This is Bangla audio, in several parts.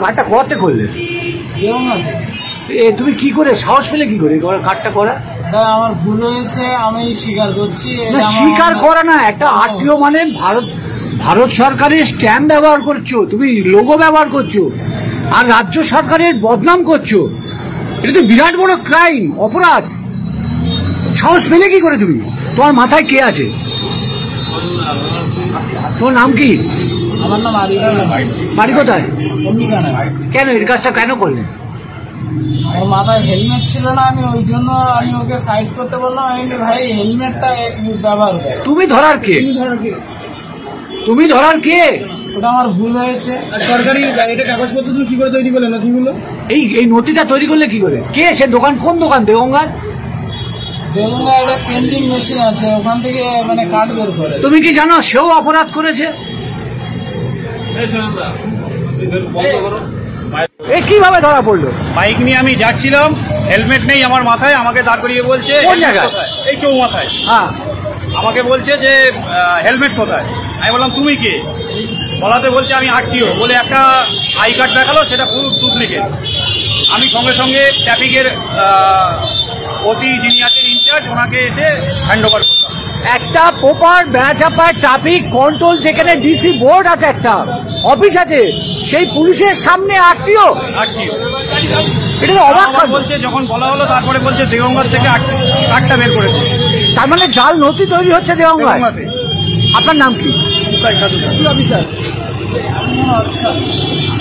কার্ডটা করাতে করলে তুমি কি করে সাহস পেলে কি করে কার্ডটা করা? আমার ভুল হয়েছে, আমি স্বীকার করছি। স্বীকার করা না, একটা আরটিও মানে ভারত সরকারের স্ট্যাম্প ব্যবহার করছো, তুমি লোগো ব্যবহার করছো, আর রাজ্য সরকারের বদনাম করছো। এটা তো বিরাট বড় ক্রাইম, অপরাধ। সাহস পেলে কি করে তুমি? তোমার মাথায় কে আছে? তোমার নাম কি? আমার নাম আরিফুল্লাহ। বাড়ি কোথায়? কেন এর কাজটা কেন করলেন? ওর মাথায় হেলমেট ছিল না, আমি ওই জন্য আমি ওকে সাইড করতে বললাম। আমি ভাই হেলমেটটা ব্যবহার করে। তুমি ধরার কে? তুমি ধরার কে? ওটা আমার ভুল হয়েছে। সরকারি এটা কাগজপত্র তুমি কি করে তৈরি করলে? নথিগুলো এই নথিটা তৈরি করলে কি করে? কে সে? দোকান কোন দোকান? দেগঙ্গার? দেগঙ্গা একটা প্রিন্টিং মেশিন আছে, ওখান থেকে মানে কার্ড বের করে। তুমি কি জানো সেও অপরাধ করেছে? কিভাবে ধরা পড়লো? বাইক নিয়ে আমি যাচ্ছিলাম, হেলমেট নেই আমার মাথায়, আমাকে দাঁড় করিয়ে বলছে কোন জায়গায়? এই চৌমাথায়। হ্যাঁ, আমাকে বলছে যে হেলমেট কোথায়? আমি বললাম তুমি কে? বলাতে বলছে আমি আরটিও বলে একটা আই কার্ড দেখালো, সেটা পুরো ডুপ্লিকেট। আমি সঙ্গে সঙ্গে ট্রাফিকের ওসি যিনি আছেন ইনচার্জ, ওনাকে এসে হ্যান্ড ওভার করলাম। একটা প্রপার বেড়াচাপার ট্রাফিক কন্ট্রোল, যেখানে ডিসি বোর্ড আছে, একটা অফিস আছে, সেই পুলিশের সামনে আরটিও। এটা তো অবাক বলছে, যখন বলা হলো তারপরে বলছে দেগঙ্গার থেকে কার্ডটা বের করেছে। তার মানে জাল নথি তৈরি হচ্ছে দেগঙ্গাতে। আপনার নাম কি?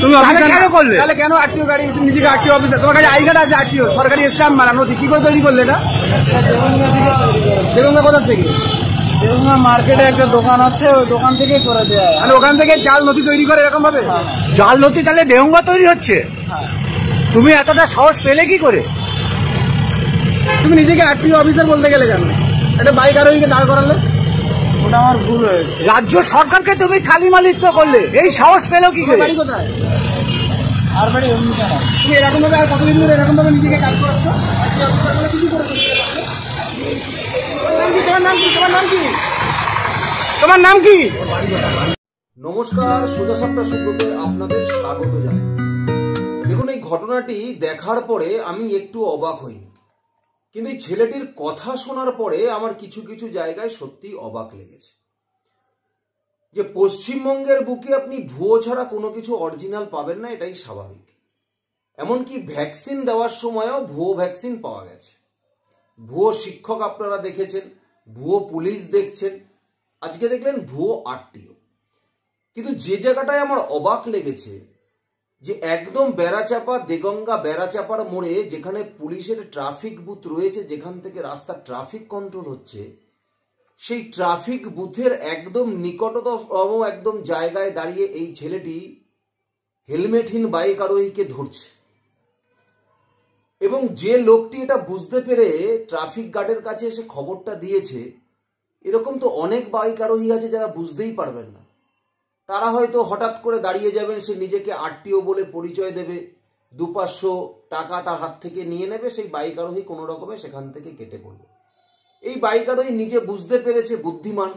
তুমি কেন করলে? তাহলে কেন আরটিও গাড়ি? তুমি নিজেকে আরটিও অফিসার, তোমার কাছে আই কার্ড আছে, আরটিও সরকারি স্ট্যাম্প মারা নথি, কি করে তৈরি করলে এটা? দেগঙ্গা কোথা থেকে? দেগঙ্গা মার্কেটে একটা দোকান আছে, ওই দোকান থেকে করে দেওয়া। মানে ওখান থেকে জাল নথি তৈরি করে এরকম ভাবে? জাল নথি তাহলে দেগঙ্গা তৈরি হচ্ছে? তুমি এতটা সাহস পেলে কি করে? তুমি নিজেকে আরটিও অফিসার বলতে গেলে কেন? একটা বাইক আরোহীকে দাঁড় করালে? ওটা আমার ভুল হয়েছে। রাজ্য সরকারকে তুমি খালিমালিত্ব করলে, এই সাহস পেলো কি করে? বাড়ি কোথায়? আর বাড়ি অন্য কেন? তুমি এরকম ভাবে আর কতদিন ধরে এরকম ভাবে নিজেকে কাজ করাচ্ছ? তোমার নাম কি? তোমার নাম কি? তোমার নাম কি? নমস্কার, সোজা সাপটা সুব্রতে আপনাদের স্বাগত জানাই। দেখুন, এই ঘটনাটি দেখার পরে আমি একটু অবাক হইনি, কিন্তু এই ছেলেটির কথা শোনার পরে আমার কিছু কিছু জায়গায় সত্যি অবাক লেগেছে। যে পশ্চিমবঙ্গের বুকে আপনি ভুয়ো ছাড়া কোনো কিছু অরিজিনাল পাবেন না, এটাই স্বাভাবিক। এমনকি ভ্যাকসিন দেওয়ার সময়ও ভুয়ো ভ্যাকসিন পাওয়া গেছে। ভুয়ো শিক্ষক আপনারা দেখেছেন, ভুয়ো পুলিশ দেখছেন, আজকে দেখলেন ভুয়ো আরটিও। কিন্তু যে জায়গাটায় আমার অবাক লেগেছে, যে একদম বেড়াচাপা, দেগঙ্গা বেড়াচাপার মোড়ে যেখানে পুলিশের ট্রাফিক বুথ রয়েছে, যেখান থেকে রাস্তার ট্রাফিক কন্ট্রোল হচ্ছে, সেই ট্রাফিক বুথের একদম নিকটতম একদম জায়গায় দাঁড়িয়ে এই ছেলেটি হেলমেটহীন বাইক আরোহীকে ধরছে। এবং যে লোকটি এটা বুঝতে পেরে ট্রাফিক গার্ডের কাছে এসে খবরটা দিয়েছে, এরকম তো অনেক বাইক আরোহী আছে যারা বুঝতেই পারবেন না। তারা হয়তো হঠাৎ করে দাঁড়িয়ে যাবেন, সে নিজেকে আরটিও বলে পরিচয় দেবে, 200-500 টাকা তার হাত থেকে নিয়ে নেবে, সেই বাইক আরোহী কোনো রকমে সেখান থেকে কেটে পড়বে। এই বাইক আরোহী নিজে বুঝতে পেরেছে, বুদ্ধিমান,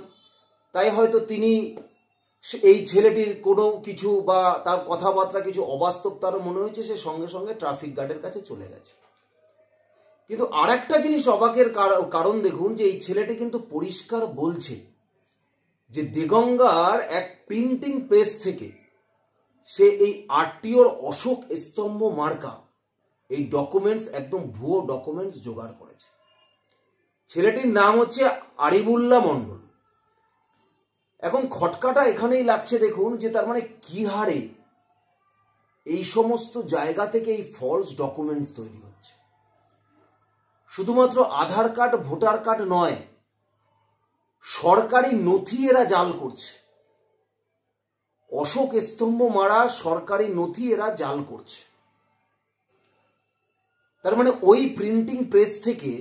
তাই হয়তো তিনি এই ছেলেটির কোনো কিছু বা তার কথাবার্তা কিছু অবাস্তব তার মনে হয়েছে, সে সঙ্গে সঙ্গে ট্রাফিক গার্ডের কাছে চলে গেছে। কিন্তু আর একটা জিনিস অবাকের কারণ দেখুন, যে এই ছেলেটি কিন্তু পরিষ্কার বলছে যে দেগঙ্গার এক প্রিন্টিং প্রেস থেকে সে এই আরটিওর অশোক স্তম্ভ মার্কা এই ডকুমেন্টস, একদম ভুয়ো ডকুমেন্টস জোগাড় করেছে। ছেলেটির নাম হচ্ছে আরিফুল্লাহ মন্ডল। এখন খটকাটা এখানেই লাগছে, দেখুন, যে তার মানে কি হারে এই সমস্ত জায়গা থেকে এই ফলস ডকুমেন্টস তৈরি হচ্ছে। শুধুমাত্র আধার কার্ড, ভোটার কার্ড নয়, সরকারি নথি এরা জাল করছে। অশোক স্তম্ভ মারা সরকারি নথি এরা জাল করছে। তার মানে ওই প্রিন্টিং প্রেস থেকে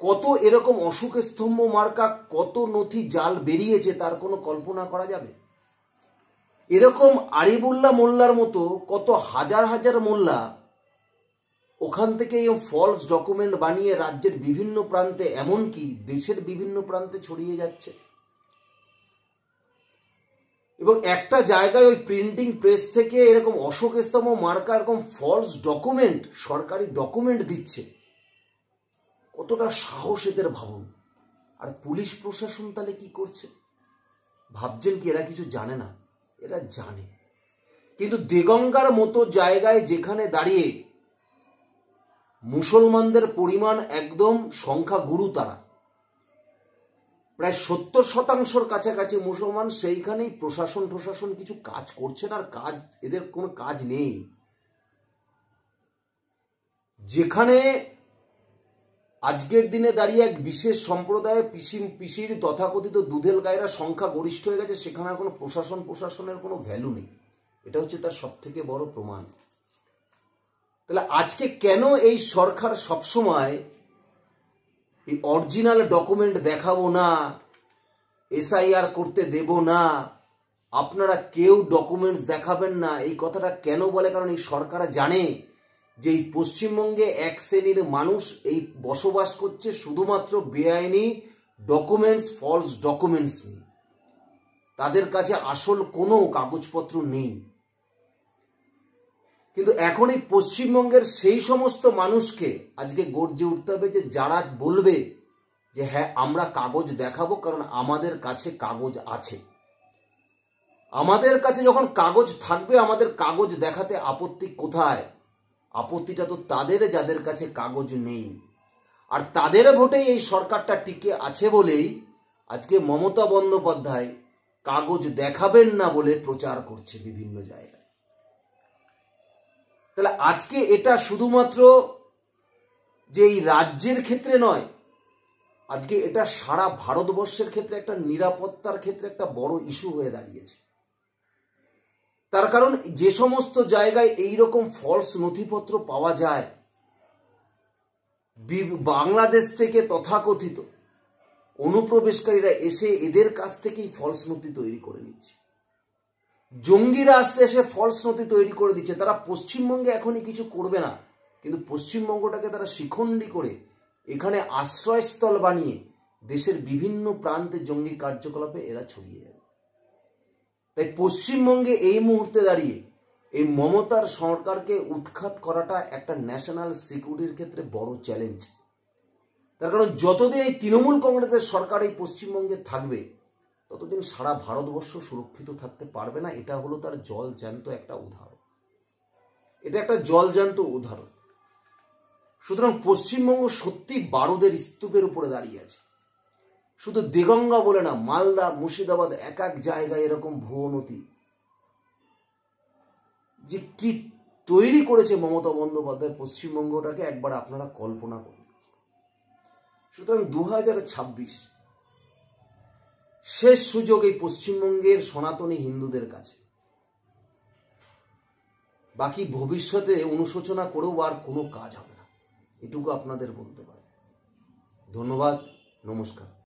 কত এরকম অশোক স্তম্ভ মার্কা কত নথি জাল বেরিয়েছে তার কোনো কল্পনা করা যাবে? এরকম আরিফুল্লাহ মোল্লার মতো কত হাজার হাজার মোল্লা ওখান থেকে এই ফলস ডকুমেন্ট বানিয়ে রাজ্যের বিভিন্ন প্রান্তে, এমনকি দেশের বিভিন্ন প্রান্তে ছড়িয়ে যাচ্ছে। এবং একটা জায়গায় ওই প্রিন্টিং প্রেস থেকে এরকম অশোক স্তম্ভ মার্কা এরকম ফলস ডকুমেন্ট, সরকারি ডকুমেন্ট দিচ্ছে, কতটা সাহস এদের ভাবুন। আর পুলিশ প্রশাসন তাহলে কি করছে? ভাবছেন কি এরা কিছু জানে না? এরা জানে। কিন্তু দেগঙ্গার মতো জায়গায় যেখানে দাঁড়িয়ে মুসলমানদের পরিমাণ একদম সংখ্যাগুরু, তারা প্রায় 70% কাছাকাছি মুসলমান, সেইখানেই প্রশাসন কিছু কাজ করছে না। আর কাজ, এদের কোনো কাজ নেই। যেখানে আজকের দিনে দাঁড়িয়ে এক বিশেষ সম্প্রদায়ে পিসির তথাকথিত দুধেল গায়েরা সংখ্যা গরিষ্ঠ হয়ে গেছে, সেখানে আর কোনো প্রশাসনের কোনো ভ্যালু নেই। এটা হচ্ছে তার সব থেকে বড় প্রমাণ। তাহলে আজকে কেন এই সরকার সবসময় এই অরিজিনাল ডকুমেন্ট দেখাবো না, এসআইআর করতে দেব না, আপনারা কেউ ডকুমেন্টস দেখাবেন না, এই কথাটা কেন বলে? কারণ এই সরকার জানে যে এই পশ্চিমবঙ্গে এক শ্রেণীর মানুষ এই বসবাস করছে শুধুমাত্র বেআইনি ডকুমেন্টস, ফলস ডকুমেন্টস নিয়ে। তাদের কাছে আসল কোনো কাগজপত্র নেই। কিন্তু এখন এই পশ্চিমবঙ্গের সেই সমস্ত মানুষকে আজকে গর্জে উঠতে হবে যে যারা বলবে যে হ্যাঁ আমরা কাগজ দেখাবো, কারণ আমাদের কাছে কাগজ আছে। আমাদের কাছে যখন কাগজ থাকবে, আমাদের কাগজ দেখাতে আপত্তি কোথায়? আপত্তিটা তো তাদের, যাদের কাছে কাগজ নেই। আর তাদের ভোটেই এই সরকারটা টিকে আছে বলেই আজকে মমতা বন্দ্যোপাধ্যায় কাগজ দেখাবেন না বলে প্রচার করছে বিভিন্ন জায়গায়। তাহলে আজকে এটা শুধুমাত্র যে এই রাজ্যের ক্ষেত্রে নয়, আজকে এটা সারা ভারতবর্ষের ক্ষেত্রে একটা নিরাপত্তার ক্ষেত্রে একটা বড় ইস্যু হয়ে দাঁড়িয়েছে। তার কারণ যে সমস্ত জায়গায় এই রকম ফলস নথিপত্র পাওয়া যায়, বাংলাদেশ থেকে তথাকথিত অনুপ্রবেশকারীরা এসে এদের কাছ থেকেই ফলস নথি তৈরি করে নিচ্ছে। জঙ্গিরা আসতে এসে ফলস নথি তৈরি করে দিচ্ছে। তারা পশ্চিমবঙ্গে এখনই কিছু করবে না, কিন্তু পশ্চিমবঙ্গটাকে তারা শিখণ্ডী করে এখানে আশ্রয়স্থল বানিয়ে দেশের বিভিন্ন প্রান্তে জঙ্গি কার্যকলাপে এরা ছড়িয়ে যাবে। তাই পশ্চিমবঙ্গে এই মুহূর্তে দাঁড়িয়ে এই মমতার সরকারকে উৎখাত করাটা একটা ন্যাশনাল সিকিউরিটির ক্ষেত্রে বড় চ্যালেঞ্জ। তার কারণ যতদিন এই তৃণমূল কংগ্রেসের সরকার এই পশ্চিমবঙ্গে থাকবে, ততদিন সারা ভারতবর্ষ সুরক্ষিত থাকতে পারবে না। এটা হলো তার জলজ্যান্ত একটা উদাহরণ। এটা একটা জলজ্যান্ত উদাহরণ। সুতরাং পশ্চিমবঙ্গ সত্যি বারুদের স্তূপের উপরে দাঁড়িয়ে আছে। শুধু দেগঙ্গা বলে না, মালদা, মুর্শিদাবাদ, এক এক জায়গায় এরকম ভুয়ো নথি যে কি তৈরি করেছে মমতা বন্দ্যোপাধ্যায় পশ্চিমবঙ্গটাকে, একবার আপনারা কল্পনা করুন। সুতরাং 2026 শেষ সুযোগ এই পশ্চিমবঙ্গের সনাতনী হিন্দুদের কাছে। বাকি ভবিষ্যতে অনুশোচনা করেও আর কোনো কাজ হবে না, এটুকু আপনাদের বলতে পারি। ধন্যবাদ, নমস্কার।